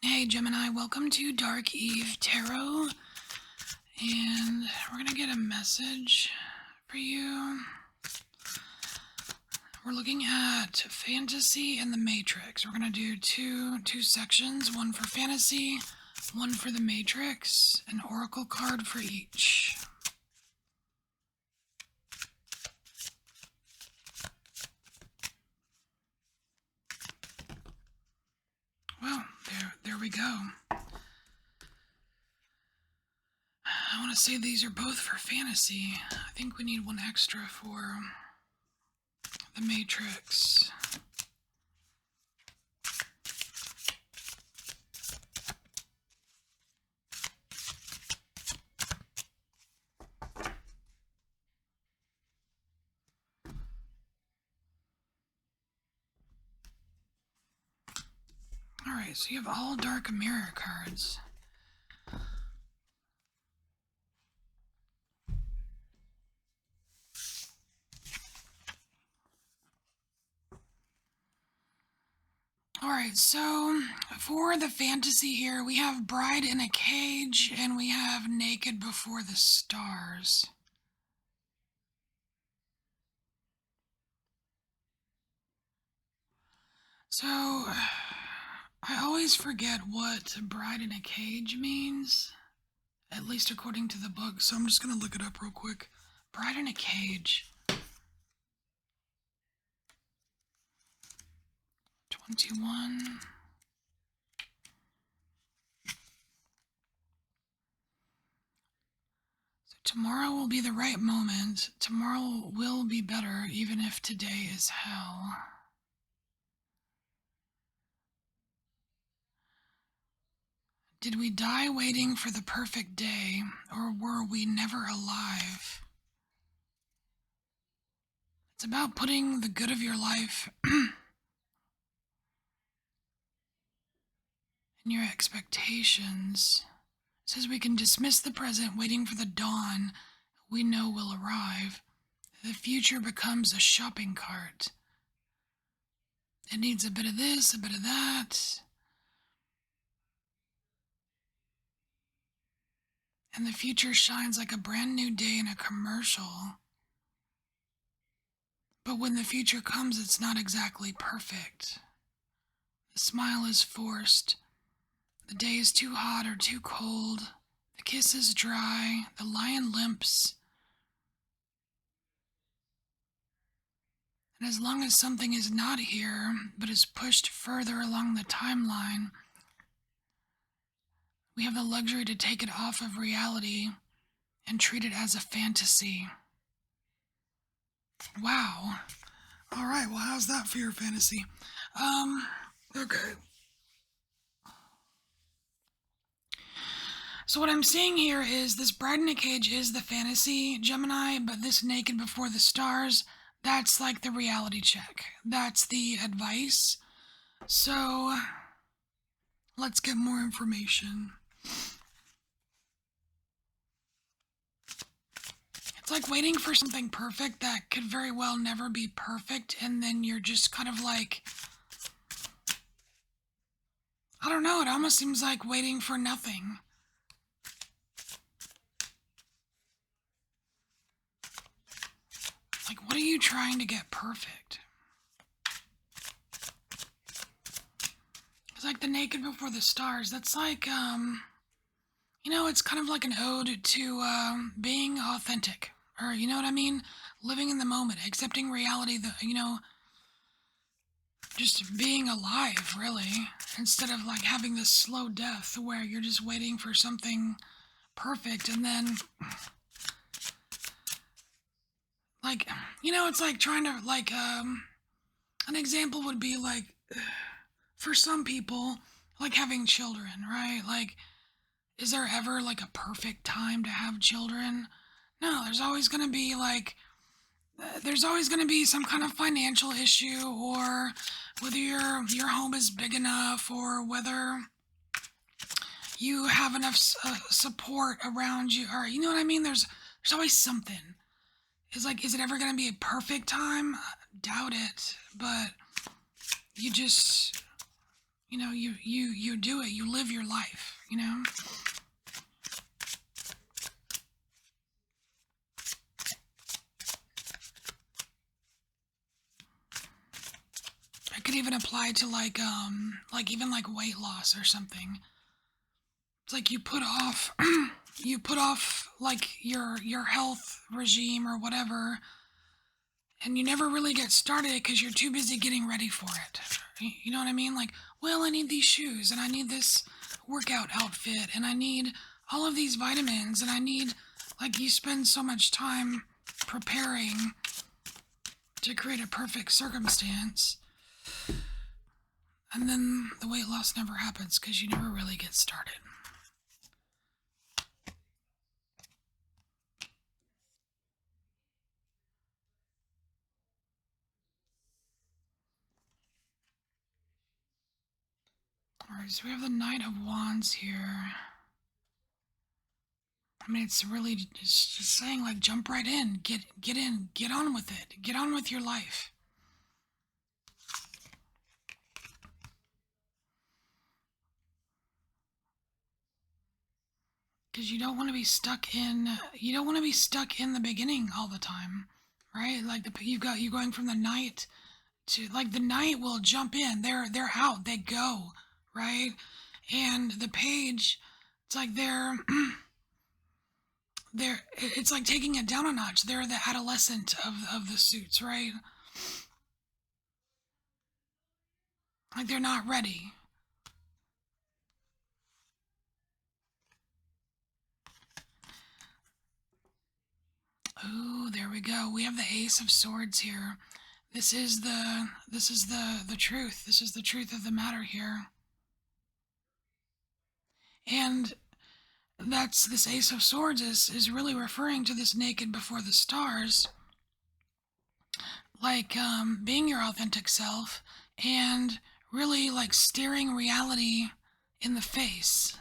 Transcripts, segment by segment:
Hey Gemini, welcome to Dark Eve Tarot, and we're gonna get a message for you. We're looking at fantasy and the Matrix. We're gonna do two sections, one for fantasy, one for the Matrix, an oracle card for each. Well, there we go. I want to say these are both for fantasy. I think we need one extra for the Matrix. Alright, so you have all dark mirror cards. Alright, so for the fantasy here, we have Bride in a Cage and we have Naked Before the Stars. So, I always forget what Bride in a Cage means, at least according to the book, so I'm just going to look it up real quick. Bride in a Cage. 21. So tomorrow will be the right moment. Tomorrow will be better, even if today is hell. Did we die waiting for the perfect day, or were we never alive? It's about putting the good of your life and your expectations. It says we can dismiss the present, waiting for the dawn we know will arrive. The future becomes a shopping cart. It needs a bit of this, a bit of that. And the future shines like a brand new day in a commercial. But when the future comes, it's not exactly perfect. The smile is forced. The day is too hot or too cold. The kiss is dry. The lion limps. And as long as something is not here, but is pushed further along the timeline, we have the luxury to take it off of reality and treat it as a fantasy. Wow. All right, well, how's that for your fantasy? Okay. So what I'm seeing here is this Bride in a Cage is the fantasy, Gemini, but this Naked Before the Stars, that's like the reality check. That's the advice. So let's get more information. It's like waiting for something perfect that could very well never be perfect, and then you're just kind of like, I don't know, it almost seems like waiting for nothing. Like, what are you trying to get perfect? It's like the Naked Before the Stars. That's like, it's kind of like an ode to being authentic. Or, you know what I mean? Living in the moment, accepting reality, just being alive, really. Instead of like having this slow death where you're just waiting for something perfect and then like, it's like trying to like an example would be like for some people like having children, right? Like, is there ever like a perfect time to have children? No, there's always going to be like there's always going to be some kind of financial issue, or whether your home is big enough, or whether you have enough support around you, or you know what I mean. There's always something. It's like, is it ever going to be a perfect time? Doubt it, but you just You do it. You live your life. It could even apply to like even like weight loss or something. It's like you put off you put off like your health regime or whatever, and you never really get started because you're too busy getting ready for it. You know what I mean? Like, well, I need these shoes and I need this workout outfit and I need all of these vitamins and I need, like, you spend so much time preparing to create a perfect circumstance, and then the weight loss never happens because you never really get started. All right, so we have the Knight of Wands here. I mean, it's really just saying, like, jump right in, get in, get on with it, get on with your life. Because you don't want to be stuck in the beginning all the time, right? Like you going from the Knight to, like, the Knight will jump in. They're out. They go, right? And the Page, it's like it's like taking it down a notch. They're the adolescent of the suits, right? Like, they're not ready. Oh, there we go. We have the Ace of Swords here. This is the truth. This is the truth of the matter here. And that's this Ace of Swords is really referring to this naked before the stars, like, being your authentic self and really, like, staring reality in the face.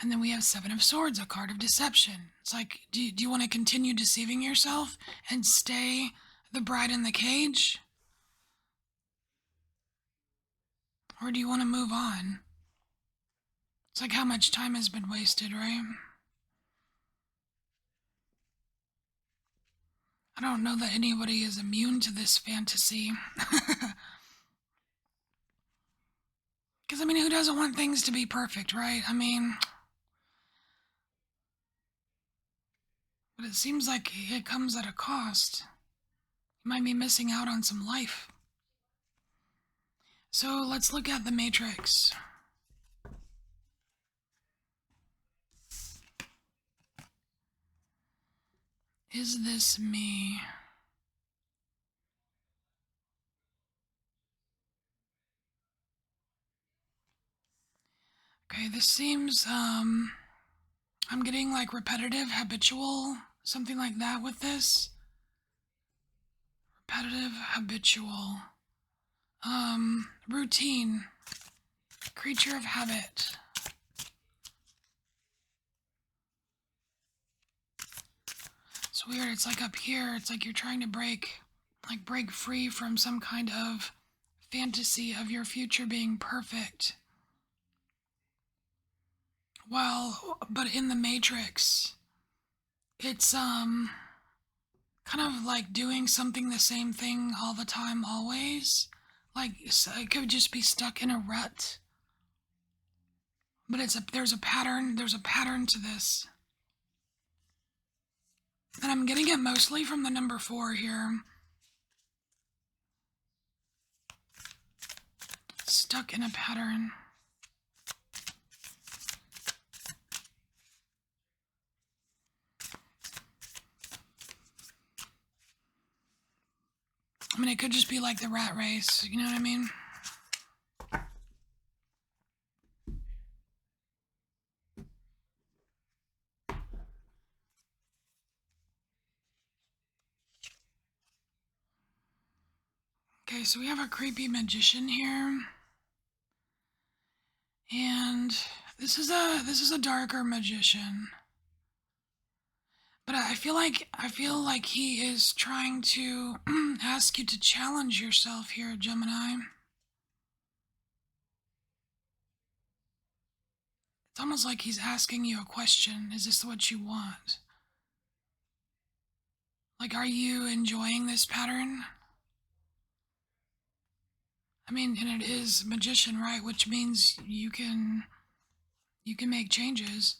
And then we have Seven of Swords, a card of deception. It's like, do you want to continue deceiving yourself and stay the bride in the cage? Or do you want to move on? It's like, how much time has been wasted, right? I don't know that anybody is immune to this fantasy. Because, I mean, who doesn't want things to be perfect, right? I mean, but it seems like it comes at a cost. You might be missing out on some life. So let's look at the Matrix. Is this me? Okay, this seems, I'm getting like repetitive, habitual, something like that with this. Repetitive, habitual. Routine. Creature of habit. It's weird, it's like up here, it's like you're trying to break free from some kind of fantasy of your future being perfect. Well, but in the Matrix, it's kind of like doing something the same thing all the time, always. Like, it could just be stuck in a rut. But there's a pattern to this. And I'm getting it mostly from the number 4 here. Stuck in a pattern. I mean, it could just be like the rat race, you know what I mean? Okay, so we have a creepy magician here. And this is a darker magician. But I feel like he is trying to ask you to challenge yourself here, Gemini. It's almost like he's asking you a question. Is this what you want? Like, are you enjoying this pattern? I mean, and it is magician, right? Which means you can make changes.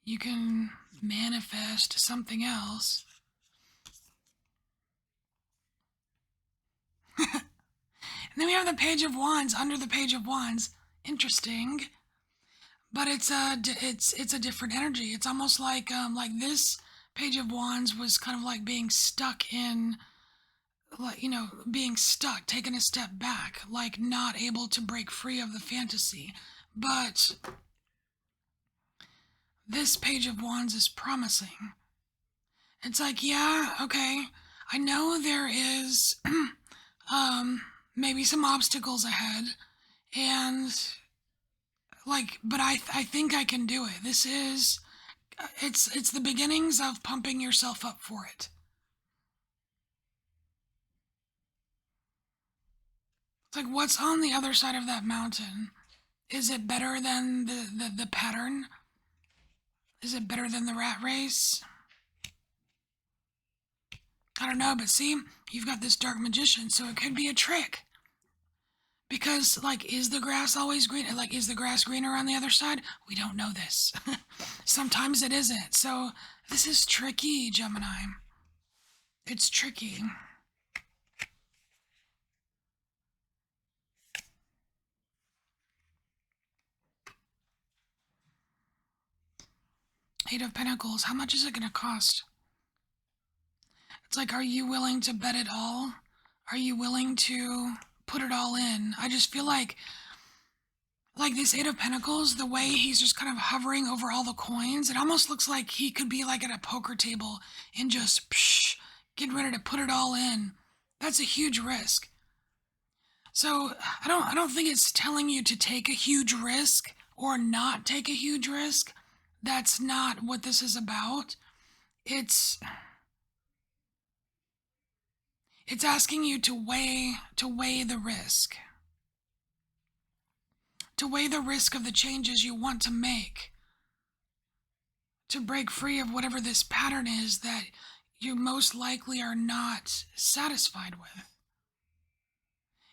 You can manifest something else. And then we have the Page of Wands under the Page of Wands. Interesting, but it's a different energy. It's almost like this Page of Wands was kind of like being stuck in, like, being stuck, taking a step back, like not able to break free of the fantasy. But this Page of Wands is promising. It's like, yeah, okay, I know there is um maybe some obstacles ahead, and but I think I can do it. This is it's the beginnings of pumping yourself up for it. It's like, what's on the other side of that mountain? Is it better than the pattern? Is it better than the rat race? I don't know, but see, you've got this dark magician, so it could be a trick. Because, like, is the grass always green? Like, is the grass greener on the other side? We don't know this. Sometimes it isn't. So, this is tricky, Gemini. It's tricky. Eight of Pentacles. How much is it going to cost? It's like, are you willing to bet it all? Are you willing to put it all in? I just feel like this Eight of Pentacles, the way he's just kind of hovering over all the coins, it almost looks like he could be like at a poker table and just getting ready to put it all in. That's a huge risk. So I don't think it's telling you to take a huge risk or not take a huge risk. That's not what this is about. It's it's asking you to weigh the risk. To weigh the risk of the changes you want to make. To break free of whatever this pattern is that you most likely are not satisfied with.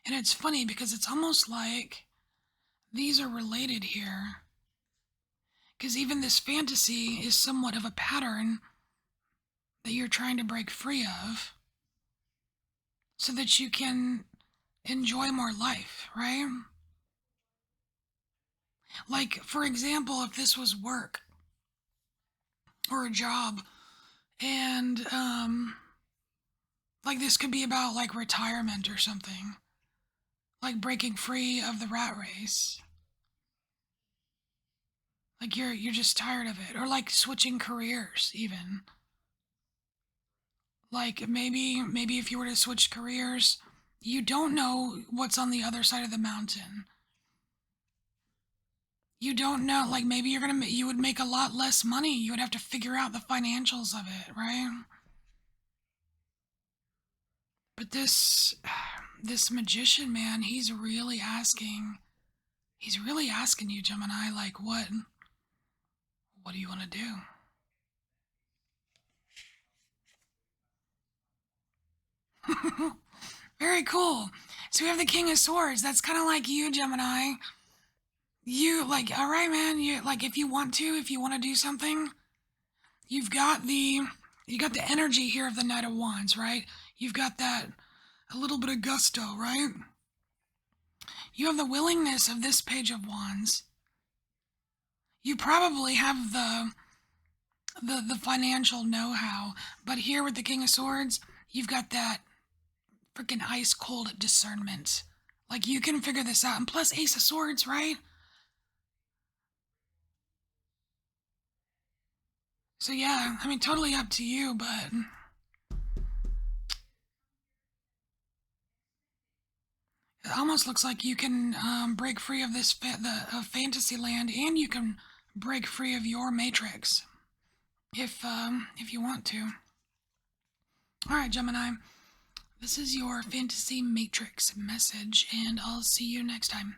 And it's funny because it's almost like these are related here. Because even this fantasy is somewhat of a pattern that you're trying to break free of so that you can enjoy more life, right? Like, for example, if this was work or a job, and like this could be about like retirement or something, like breaking free of the rat race. Like you're just tired of it, or like switching careers even. Like maybe if you were to switch careers, you don't know what's on the other side of the mountain. You don't know, like maybe you would make a lot less money. You would have to figure out the financials of it, right? But this magician man, he's really asking you, Gemini, like what do you want to do? Very cool. So we have the King of Swords. That's kind of like you, Gemini. You like, all right, man. You like, if you want to do something, you've got the you got the energy here of the Knight of Wands, right? You've got that a little bit of gusto, right? You have the willingness of this Page of Wands. You probably have the financial know-how, but here with the King of Swords, you've got that freaking ice cold discernment. Like you can figure this out. And plus Ace of Swords, right? So yeah, I mean totally up to you, but it almost looks like you can break free of the of Fantasyland, and you can break free of your matrix. if you want to. All right, Gemini. This is your fantasy matrix message, and I'll see you next time.